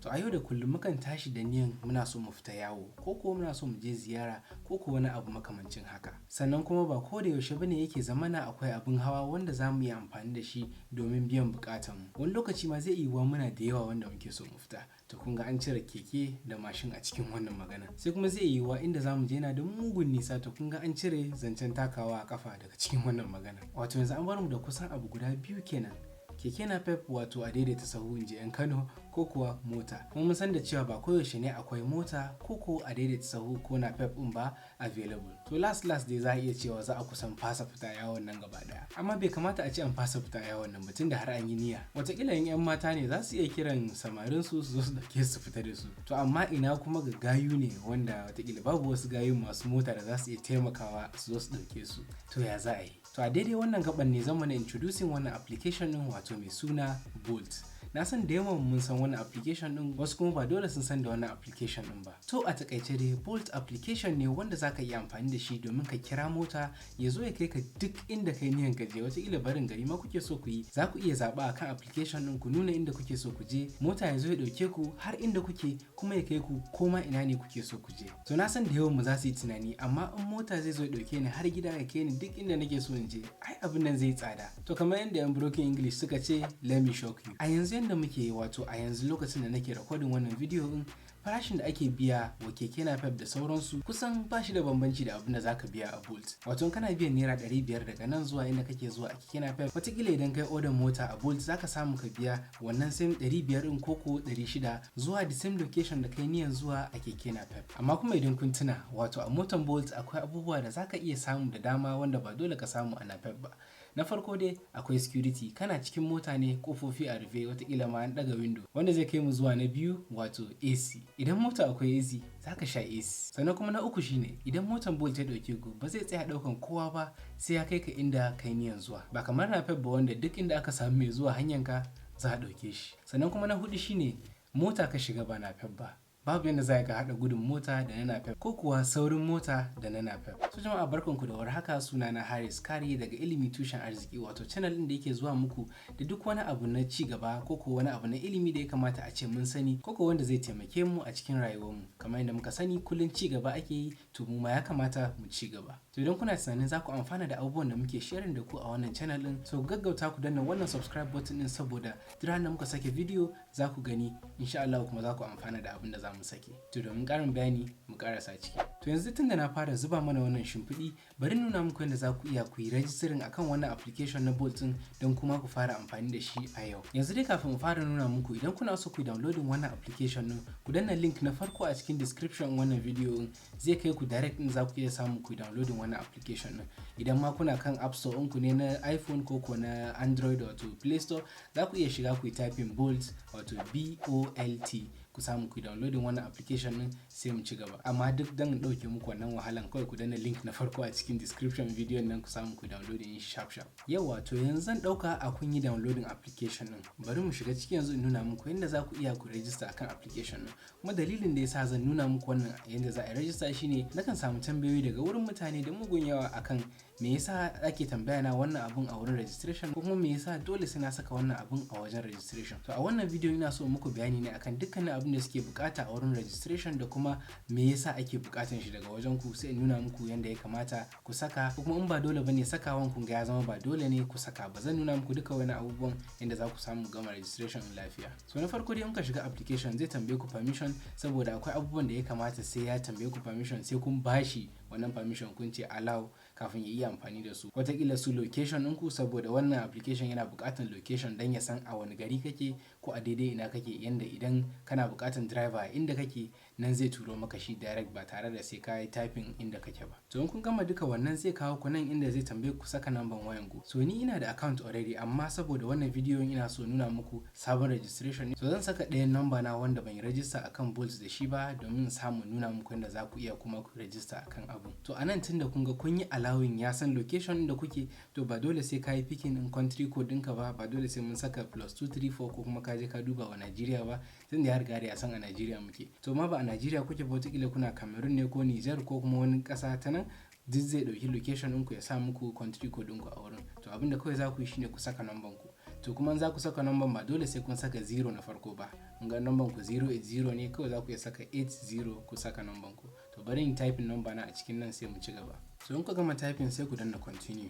To a yau da kullum mukan tashi da niyan muna so mu fita yawo ko kuwa muna so mu je ziyara ko kuwa wani abu makamancin haka. Sannan kuma ba ko da yaushe bane yake zamana akwai abin hawa wanda za mu yi amfani da shi domin biyan bukatanmu. Wani lokaci ma zai iya yiwuwa muna da yawa wanda muke so mu fita. To kun ga an cire keke da mashin a cikin wannan magana. Sai kuma zai iya yiwuwa inda za mu je na da mugun nisa, to kun ga an cire zancen takawa a kafa daga cikin wannan magana. Wato yanzu an bar mu da kusan abu guda biyu kenan. Keke napep wato a daidaita sahu inji 'yan Kano, ko kuwa mota. Kuma mun san da cewa ba koyaushe ne akwai mota ko a daidaita sahu ko napep ɗin ba available. To last dai za a iya cewa za a kusan fasa fita yawon nan gaba ɗaya. Amma bai kamata a ce an fasa fita yawon nan mutum da har an yi niyya. Wataƙila in 'yan mata ne za su iya kiran samarin su zo su dauke su fita da su. To amma ina kuma ga gayu ne wanda wataƙila babu wasu gayu masu mota da za su iya taimakawa su zo su dauke su. To ya za a yi? To a daidai wannan gaban ne zan mana introducing wannan application ɗin wato mai suna Bolt. Na san da yawan mun san wannan application din, wasu kuma ba dole sun san da wannan application din ba. To a takaice dai Bolt application ne wanda zaka iya amfani da shi domin ka kira mota ya zo ya kai ka duk inda kai niyan ka je. Wataƙila barin gari ma kuke so ku yi, za ku iya zaɓa akan application din ku nuna inda kuke so ku je, mota ya zo ya ɗauke ku har inda kuke kuma ya kai ku koma ina ne kuke so ku je. To na san da yawan mu za su yi tunani, amma in mota zai zo ya ɗauke ni har gida ya kai ni duk inda nake so in je, ai abin nan zai tsada. To kamar yadda yan broken English suka ce, let me shock you. A yanzu yanda muke wato a yanzu lokacin da nake recording wannan video din, farashin da ake biya wa keke napep da sauransu kusan ba shi da bambanci da abin da zaka biya a Bolt. Wato kana biyan naira 500 daga nan zuwa inda kake zuwa a keke napep, wataƙila idan kai order mota a Bolt zaka samu ka biya wannan same 500 din ko 600 zuwa the same location da kai niyan zuwa a keke napep. Amma kuma idan kun tuna, wato a motan Bolt akwai abubuwa da zaka iya samu da dama wanda ba dole ka samu a napep ba. Na farko dai akwai security. Kana cikin mota ne, kofofi a rufe, wataƙila ma an ɗaga window, wanda zai kai mu zuwa na biyu wato AC. Idan mota akwai AC zaka sha AC. Sannan kuma na uku shine idan motan Bolt ya ɗauke ku ba zai tsaya ɗaukan kowa ba sai ya kai ka inda kai niyan zuwa. Ba kamar napep ba wanda duk inda aka samu mai zuwa hanyanka za a ɗauke shi. Sannan kuma na hudu shine mota ka shiga ba napep ba. Babu yadda za ka haɗa gudun mota da na napep ko kuwa saurin mota da na napep. So jama'a barkanku da warhaka, sunana Haris Kari daga Ilimi Tushen Arziki, wato channel ɗin da yake zuwa muku da duk wani abu na ci gaba ko kuwa wani abu na ilimi da ya kamata a ce mun sani ko kuwa wanda zai taimake mu a cikin rayuwarmu. Kamar yadda muka sani kullum ci gaba ake yi, to mu ma ya kamata mu ci gaba. To idan kuna tunanin za ku amfana da abubuwan da muke sharing da ku a wannan channel ɗin, so gaggauta ku danna wannan subscribe button ɗin saboda duk ranar da muka sake video za ku gani, insha Allah kuma za ku amfana da abin da za mu sake. To domin ƙarin bayani mu ƙarasa ciki. To yanzu tunda na fara zuba mana wannan shimfiɗi, bari nuna muku yadda za ku iya ku yi registering akan wannan application na Bolt ɗin don kuma ku fara amfani da shi a yau. Yanzu dai kafin mu fara nuna muku, idan kuna so ku yi downloading wannan application ɗin, ku danna link na farko a cikin description wannan video ɗin, zai kai ku direct ɗin za ku iya samu ku yi downloading wannan application ɗin. Idan ma kuna kan app store ɗinku ne na iPhone ko ko na Android wato Play Store, za ku iya shiga ku yi typing Bolt wato BOLT, ku samu ku downloading wannan application din sai mu ci gaba. Amma duk dan dauke muku wannan wahalan, kawai ku danna link na farko a cikin description video nan ku samu ku downloading shi sharp. Yawa, to yanzu zan dauka a kun yi downloading application din. Bari mu shiga cikin yanzu in nuna muku yadda za ku iya ku register akan application din. Kuma dalilin da yasa zan nuna muku wannan yadda za a register shine nakan samu tambayoyi daga wurin mutane da mugun yawa akan me yasa ake tambaya na wannan abun a wurin registration, ko kuma me yasa dole sai na saka wannan abun a wajen registration. To a wannan video ina so muku bayani ne akan dukkanin abin da suke bukata a wurin registration da kuma me yasa ake bukatan shi daga wajen ku, sai in nuna muku yanda ya kamata ku saka, ko kuma in ba dole bane sakawan kun ga ya zama ba dole ne ku saka ba. Zan nuna muku duka wani abubuwan yanda za ku samu gama registration lafiya. So na farko dai in ka shiga application zai tambaye ku permission, saboda akwai abubuwan da ya kamata sai ya tambaye ku permission, sai kun bashi wannan permission kun ce allow kafin ya iya amfani da su. Wataƙila su location ɗinku, saboda wannan application yana buƙatar location don ya san a wani gari kake ko a daidai ina kake, yanda idan kana buƙatar driver a inda kake nan zai turo maka shi direct ba tare da sai ka yi typing inda kake ba. To in kun gama duka wannan zai kawo ku nan inda zai tambaye ku saka number wayan ku. So ni ina da account already, amma saboda wannan video ina so nuna muku sabon registration, so zan saka ɗayan number na wanda ban yi register akan Bolt da shi ba domin samu nuna muku yadda za ku iya kuma ku register akan abu. To anan tunda kun ga kun yi allowing ya san location da kuke, to ba dole sai ka yi picking in country code ɗinka ba dole sai mun saka +234 ko kuma ka je ka duba wa Nigeria ba, tunda ya riga da ya san a Nigeria muke. To ma ba a Nigeria kuke ba, wataƙila kuna Cameroon ne ko Niger ko kuma wani ƙasa ta nan, duk zai ɗauki location ɗinku ya sa muku country code ɗinku a wurin. To abinda kawai za ku yi shine ku saka number ku. to kuma za ku saka number ba dole sai kun saka 0 na farko ba. Kun ga number ku 080 ne, kawai za ku iya saka 80 ku saka number ku. To bari in typing number na a cikin nan sai mu ci gaba. So in ku gama typing sai ku danna continue.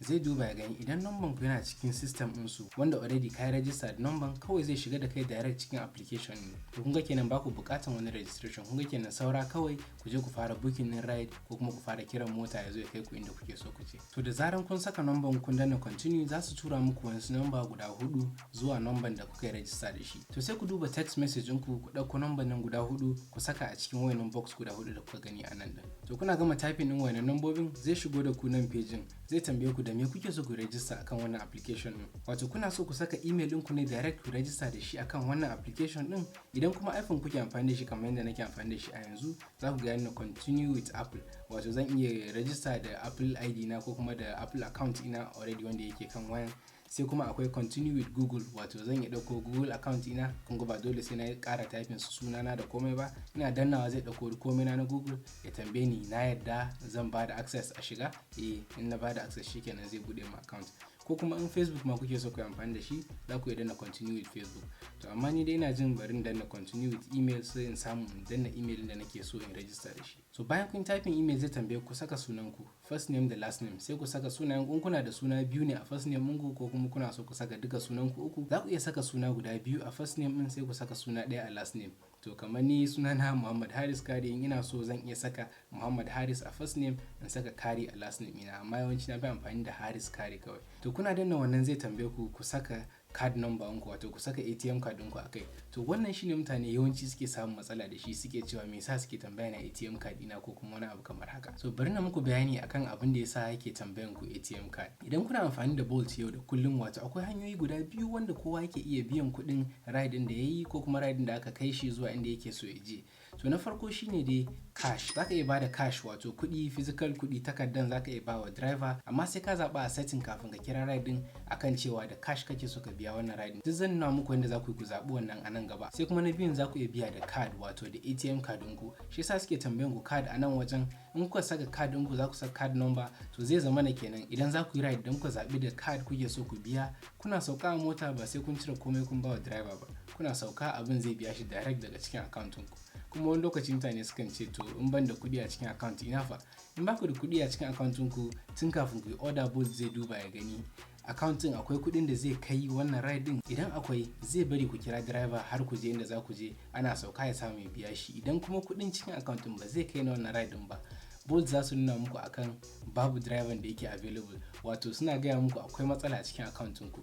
Zai duba ya gani idan number ku yana cikin system ɗinsu wanda already ka yi register da number, kawai zai shiga da kai direct cikin application ne. To kun ga kenan ba ku buƙatan wani registration, kun ga kenan saura kawai ku je ku fara booking din ride ko kuma ku fara kiran mota ya zo ya kai ku inda kuke so ku je. To da zaran kun saka number kun danna continue, za su tura muku wasu number guda 4 zuwa number da kuka yi register da shi. To sai ku duba text message ɗinku ku ɗauko number nan guda 4 ku saka a cikin wayannan box guda 4 da kuka gani a nan din. To kuna gama typing din wayannan numbobin, zai shigo da ku nan page, zai tambaye ku da me kuke so ku register akan wannan application din. Wato kuna so ku saka email ɗinku ne direct ku register da shi akan wannan application din. Idan kuma iPhone kuke amfani da shi kamar yadda nake amfani da shi a yanzu, za ku ga yana continue with Apple. Wato zan iya register da Apple ID na ko kuma da Apple account ina already wanda yake kan wayan. Sai kuma akwai continue with Google, wato zan iya dauko Google account ina, kun ga ba dole sai na ƙara typing sunana da komai ba. Ina dannawa zai dauko komai na Google ya tambaye ni na yadda zan bada access a shiga. In na bada access shikenan zai bude mu account. Ko kuma in Facebook ma kuke so ku yi amfani da shi, za ku iya danna continue with Facebook. To amma ni dai ina jin barin danna continue with email sai in samu in danna email da nake so in register da shi. So bayan kun typing email zai tambaye ku saka sunanku, first name da last name. Sai ku saka sunayen ku, kuna da suna biyu ne a first name ɗinku ko kuma kuna so ku saka duka sunanku uku, za ku iya saka suna guda biyu a first name ɗin sai ku saka suna ɗaya a last name. To kamar ni sunana Muhammad Haris Kari, in ina so zan iya saka Muhammad Haris a first name in saka Kari a last name ina, amma yawanci na fi amfani da Haris Kari kawai. To kuna danna wannan zai tambaye ku saka card number ɗinku, wato ku saka ATM card ɗinku a kai. To wannan shine mutane yawanci suke samun matsala da shi, suke cewa me yasa suke tambaya na ATM card ina ko kuma wani abu kamar haka. So bari na muku bayani akan abin da yasa yake tambayan ku ATM card. Idan kuna amfani da Bolt yau da kullum, wato akwai hanyoyi guda biyu wanda kowa yake iya biyan kuɗin ride ɗin da yayi ko kuma ride ɗin da aka kai shi zuwa inda yake so ya je. To na farko shine dai cash. Zaka iya bada cash, wato kuɗi, physical kuɗi, takardan zaka iya bawa driver, amma sai ka zaba a setting kafin ka kira ride din akan cewa da cash kake so ka biya wannan ride. Duk zan nuna muku yadda za ku zabi wannan a nan gaba. Sai kuma na biyun za ku iya biya da card, wato da ATM card ɗinku. Shi yasa suke tambayan ku card a nan wajen. In kuka saka card ɗinku za ku saka card number, to zai zama na kenan idan za ku yi ride dan ku zabi da card kuke so ku biya, kuna sauka a mota ba sai kun cire komai kun bawa driver ba. Kuna sauka abin zai biya shi direct daga cikin account ɗinku. Kuma wani lokaci mutane sukan ce to in ban da kuɗi a cikin account ina fa? In ba ku da kuɗi a cikin account ɗinku, tun kafin ku yi order, Bolt zai duba ya gani account ɗin akwai kuɗin da zai kai wannan ride ɗin. Idan akwai, zai bari ku kira driver har ku je inda za ku je, ana sauka ya samu ya biya shi. Idan kuma kuɗin cikin account ɗin ba zai kai na wannan ride ɗin ba, Bolt za su nuna muku akan babu driver da yake available, wato suna gaya muku akwai matsala a cikin account ɗinku.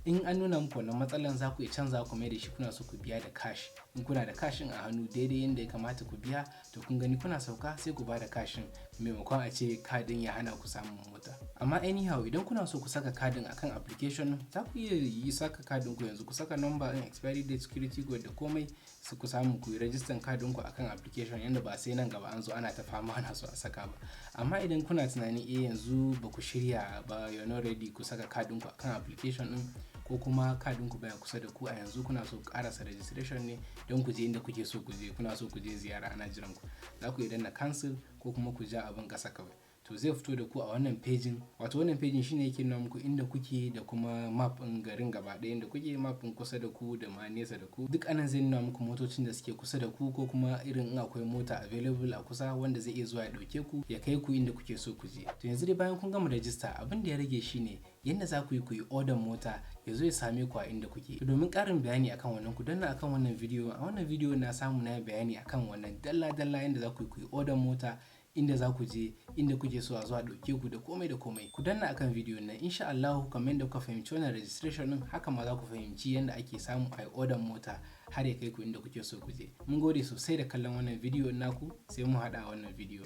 In an nuna muku wannan matsalan, za ku iya canza ku mai da shi kuna so ku biya da cash. In kuna da cashin a hannu daidai yadda ya kamata ku biya, to kun gani kuna sauka sai ku bada cashin maimakon a ce kadin ya hana ku samun mota. Amma anyhow, idan kuna so ku saka kadin akan application, za ku iya yi saka kadin ku yanzu, ku saka number in expiry date, security code da komai, su ku samu ku yi register kadin ku akan application yanda ba sai nan gaba an zo ana ta fama ana so a saka ba. Amma idan kuna tunani yanzu ba ku shirya ba, you're not ready ku saka kadin ku akan application din, ko kuma kadin ku baya kusa da ku a yanzu, kuna so ku karasa registration ne don ku je inda kuke so ku je, kuna so ku je ziyara ana jiran ku, za ku iya danna cancel ko kuma ku ja abin kasa kawai. To zai fito da ku a wannan pejin, wato wannan pejin shine yake nuna muku inda kuke da kuma map ɗin garin gaba ɗaya, inda kuke, map ɗin kusa da ku da ma nesa da ku. Duk anan zai nuna muku motocin da suke kusa da ku, ko kuma irin in akwai mota available a kusa wanda zai iya zuwa ya ɗauke ku ya kai ku inda kuke so ku je. To yanzu dai bayan kun gama register, abin da ya rage shine yadda za ku yi order mota ya zo ya same ku a inda kuke. Domin ƙarin bayani akan wannan, ku danna akan wannan video. A wannan video na samu na bayani akan wannan dalla-dalla yadda za ku yi order mota, inda za ku je, inda kuke so a zuwa ɗauke ku da komai da komai. Ku danna akan video nan, insha Allah kamar yadda kuka fahimci wannan registration din, haka ma za ku fahimci yadda ake samu a order mota har ya kai ku inda kuke so ku je. Mun gode sosai da kallon wannan video naku, sai mu haɗa a wannan video.